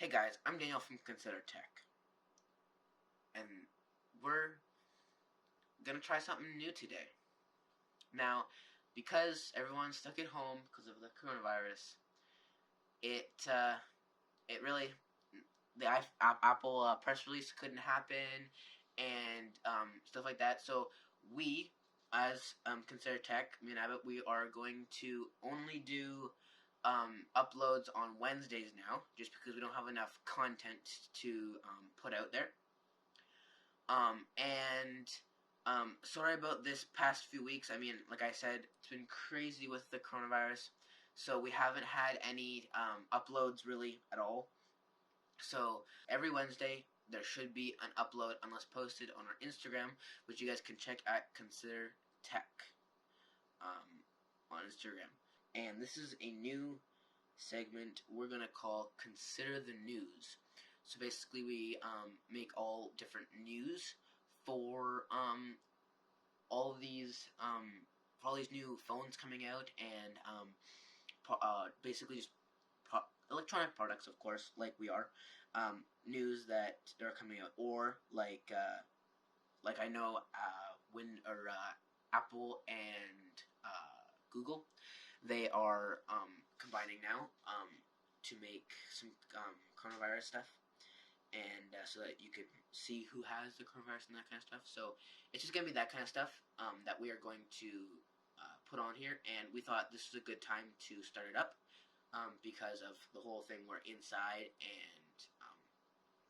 Hey guys, I'm Daniel from Consider Tech, and we're gonna try something new today. Now, because everyone's stuck at home because of the coronavirus, it it really the Apple press release couldn't happen and stuff like that. So we, as Consider Tech, me and Abbott, we are going to only do uploads on Wednesdays now, just because we don't have enough content to put out there. Sorry about this past few weeks. I mean, like I said, it's been crazy with the coronavirus, so we haven't had any uploads really at all. So every Wednesday there should be an upload unless posted on our Instagram, which you guys can check at Consider Tech on Instagram. And this is a new segment we're gonna call Consider the News. So basically, we make all different news for all these for all these new phones coming out, and basically just electronic products, of course, like we are, news that are coming out, or like I know when or Apple and Google, they are combining now to make some coronavirus stuff, and so that you could see who has the coronavirus and that kind of stuff. So it's just gonna be that kind of stuff that we are going to put on here, and we thought this was a good time to start it up because of the whole thing. We're inside, and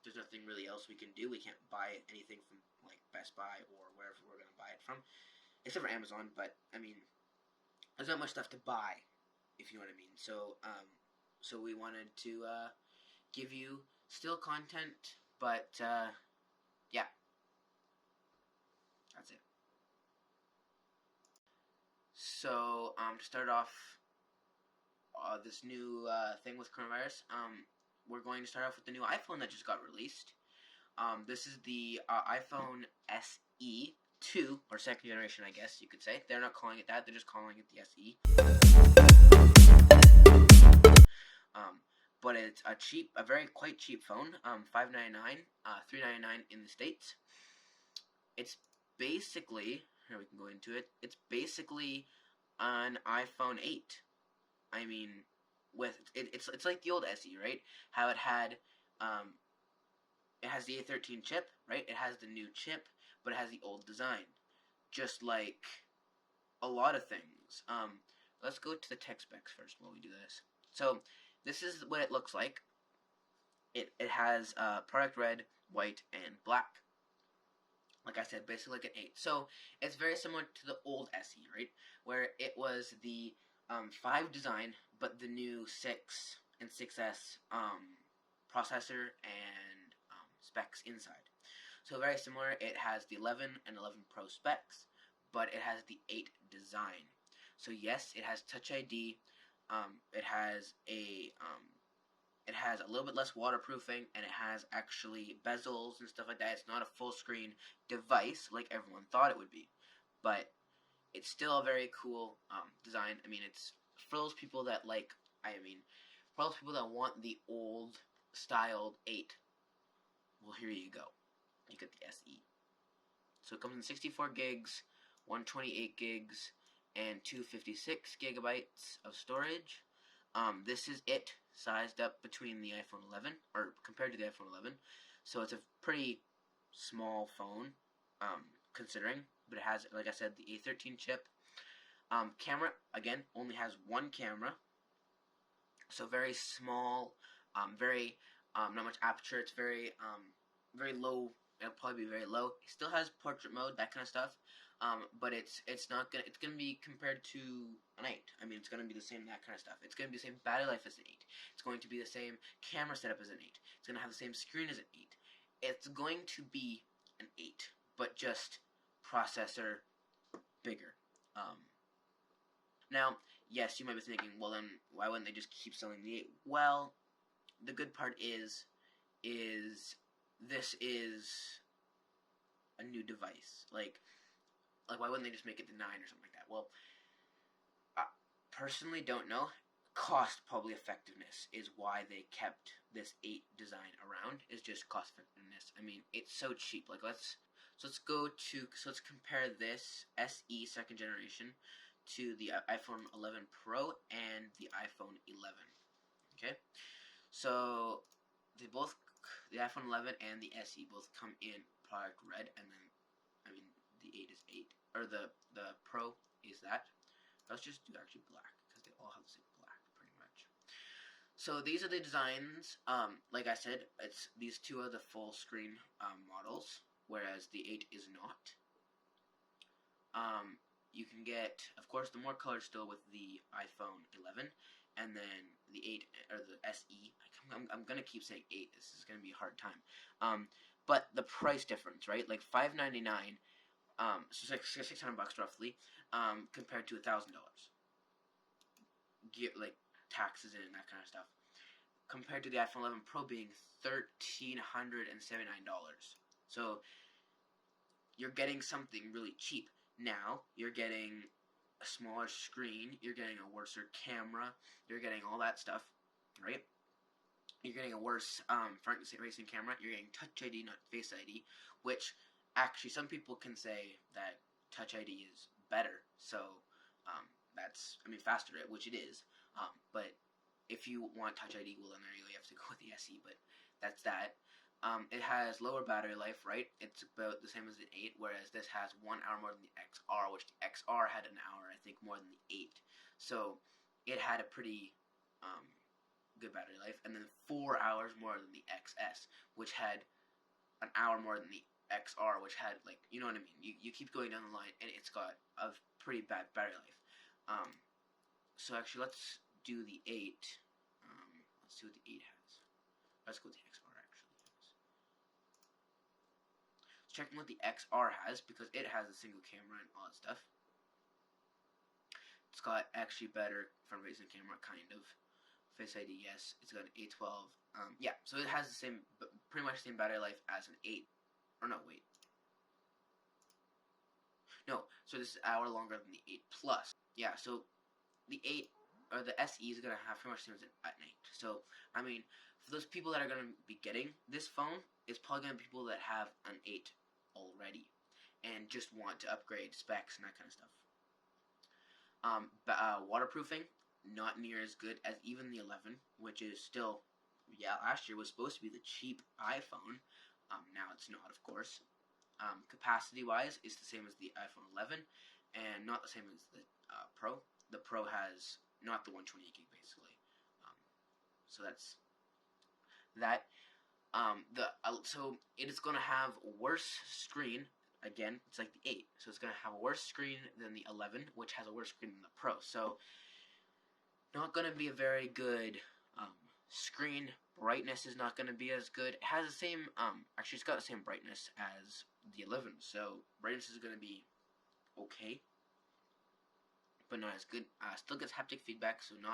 there's nothing really else we can do. We can't buy anything from like Best Buy or wherever we're gonna buy it from, except for Amazon. But I mean, there's not much stuff to buy, if you know what I mean. So we wanted to give you still content, but yeah, that's it. So to start off this new thing with coronavirus, we're going to start off with the new iPhone that just got released. This is the iPhone SE 2, or second generation, I guess you could say. They're not calling it that; they're just calling it the SE. But it's a very quite cheap phone. $599, $399 in the States. It's basically, here we can go into it. It's basically an iPhone 8. I mean, it's like the old SE, right? How it had it has the A13 chip, right? It has the new chip, but it has the old design, just like a lot of things. Let's go to the tech specs first while we do this. So this is what it looks like. It has product red, white, and black. Like I said, basically like an 8. So it's very similar to the old SE, right? Where it was the 5 design, but the new 6 and 6S processor and specs inside. So very similar. It has the 11 and 11 Pro specs, but it has the 8 design. So yes, it has Touch ID. It has a little bit less waterproofing, and it has actually bezels and stuff like that. It's not a full screen device like everyone thought it would be, but it's still a very cool design. I mean, it's for those people that for those people that want the old styled 8. Well, here you go. You get the SE. So it comes in 64 gigs, 128 gigs, and 256 gigabytes of storage. This is it sized up between the iPhone 11, or compared to the iPhone 11. So it's a pretty small phone, considering, but it has, like I said, the A13 chip. Camera, again, only has one camera, so very small, very not much aperture. It's very very low. It'll probably be very low. It still has portrait mode, that kind of stuff. But it's gonna be compared to an 8. I mean, it's gonna be the same, that kind of stuff. It's gonna be the same battery life as an 8. It's going to be the same camera setup as an 8. It's gonna have the same screen as an 8. It's going to be an 8, but just processor bigger. Now, yes, you might be thinking, well then, why wouldn't they just keep selling the 8? Well, the good part is this is a new device. Like why wouldn't they just make it the 9 or something like that? Well, I personally don't know. cost probably effectiveness is why they kept this 8 design around. Is just cost effectiveness. I mean, it's so cheap. Like let's compare this SE second generation to the iPhone 11 Pro and the iPhone 11. Okay, so the iPhone 11 and the SE both come in product red, and then the 8 is 8, or the Pro is that. Let's just do actually black because they all have the same black pretty much. So these are the designs. Like I said, these two are the full screen models, whereas the 8 is not. You can get, of course, the more colors still with the iPhone 11, and then the 8 or the SE. I'm gonna keep saying 8. This is gonna be a hard time. But the price difference, right? Like $599, so it's like $600 roughly, compared to $1,000. Like taxes and that kind of stuff. Compared to the iPhone 11 Pro being $1,379. So you're getting something really cheap. Now you're getting a smaller screen, you're getting a worse camera, you're getting all that stuff, right? You're getting a worse front-facing camera, you're getting Touch ID, not Face ID, which actually some people can say that Touch ID is better, so that's, faster, which it is, but if you want Touch ID, well then there you have to go with the SE, but that's that. It has lower battery life, right? It's about the same as the 8, whereas this has 1 hour more than the XR, which the XR had an hour, I think, more than the 8. So it had a pretty good battery life, and then 4 hours more than the XS, which had an hour more than the XR, which had, like, you know what I mean? You keep going down the line, and it's got a pretty bad battery life. So actually, let's do the 8. Let's see what the 8 has. Let's go with the XR. Checking what the XR has, because it has a single camera and all that stuff. It's got actually better front-facing camera, kind of. Face ID, yes. It's got an A12. Yeah, so it has the same, pretty much the same battery life as an 8. Or no, wait. No, so this is an hour longer than the 8 Plus. Yeah, so the 8, or the SE is going to have pretty much the same as an 8. So, for those people that are going to be getting this phone, it's probably going to be people that have an 8 already and just want to upgrade specs and that kind of stuff. Waterproofing, not near as good as even the 11, which is still, last year was supposed to be the cheap iPhone. Now it's not, of course. Capacity wise, it's the same as the iPhone 11 and not the same as the Pro. The Pro has not the 128 gig basically. So that's that. So it is going to have worse screen. Again, it's like the 8, so it's going to have a worse screen than the 11, which has a worse screen than the Pro. So not going to be a very good screen. Brightness is not going to be as good. It has the same, actually it's got the same brightness as the 11, so brightness is going to be okay, but not as good. Still gets haptic feedback, so no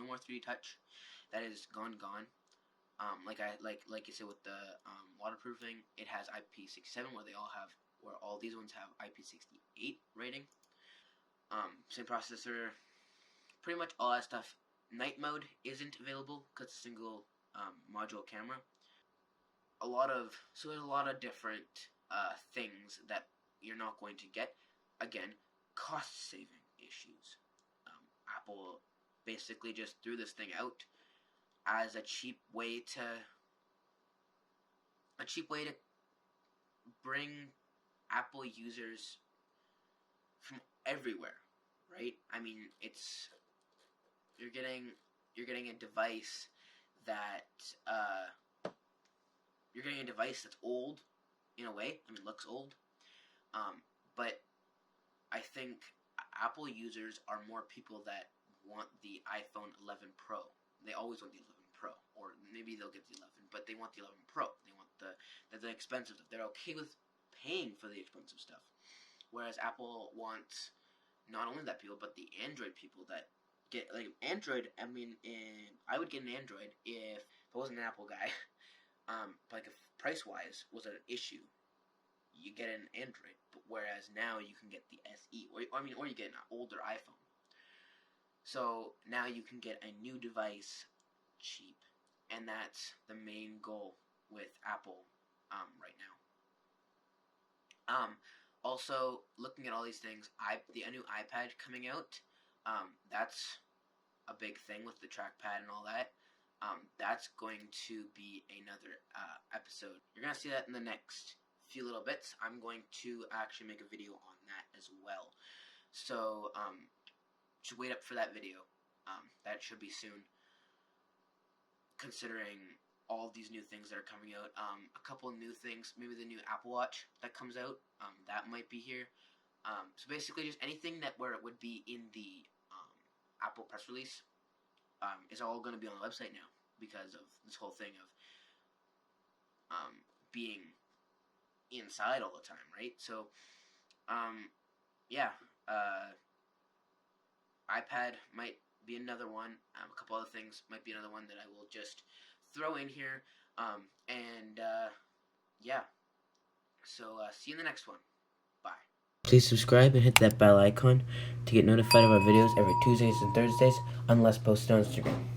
more 3D touch. That is gone. Like you said with the waterproofing, it has IP67, where all these ones have IP68 rating. Same processor, pretty much all that stuff. Night mode isn't available because it's a single module camera. So there's a lot of different things that you're not going to get. Again, cost saving issues. Apple basically just threw this thing out as a cheap way to bring Apple users from everywhere, right? You're getting a device that's old in a way. Looks old, but I think Apple users are more people that want the iPhone 11 Pro. They always want the 11 Pro, or maybe they'll get the 11, but they want the 11 Pro. They want the expensive stuff. They're okay with paying for the expensive stuff. Whereas Apple wants not only that people, but the Android people that get, like, Android. I would get an Android if I wasn't an Apple guy. Like, if price-wise was an issue, you get an Android. But whereas now you can get the SE, or you get an older iPhone. So now you can get a new device cheap, and that's the main goal with Apple right now. Also, looking at all these things, the new iPad coming out, that's a big thing with the trackpad and all that. That's going to be another episode. You're going to see that in the next few little bits. I'm going to actually make a video on that as well. So, just wait up for that video. That should be soon, considering all of these new things that are coming out. A couple new things, maybe the new Apple Watch that comes out, that might be here. So basically just anything where it would be in the Apple press release is all going to be on the website now because of this whole thing of being inside all the time, right? So, yeah, iPad might be another one. A couple other things might be another one that I will just throw in here. Yeah. So, see you in the next one. Bye. Please subscribe and hit that bell icon to get notified of our videos every Tuesdays and Thursdays, unless posted on Instagram.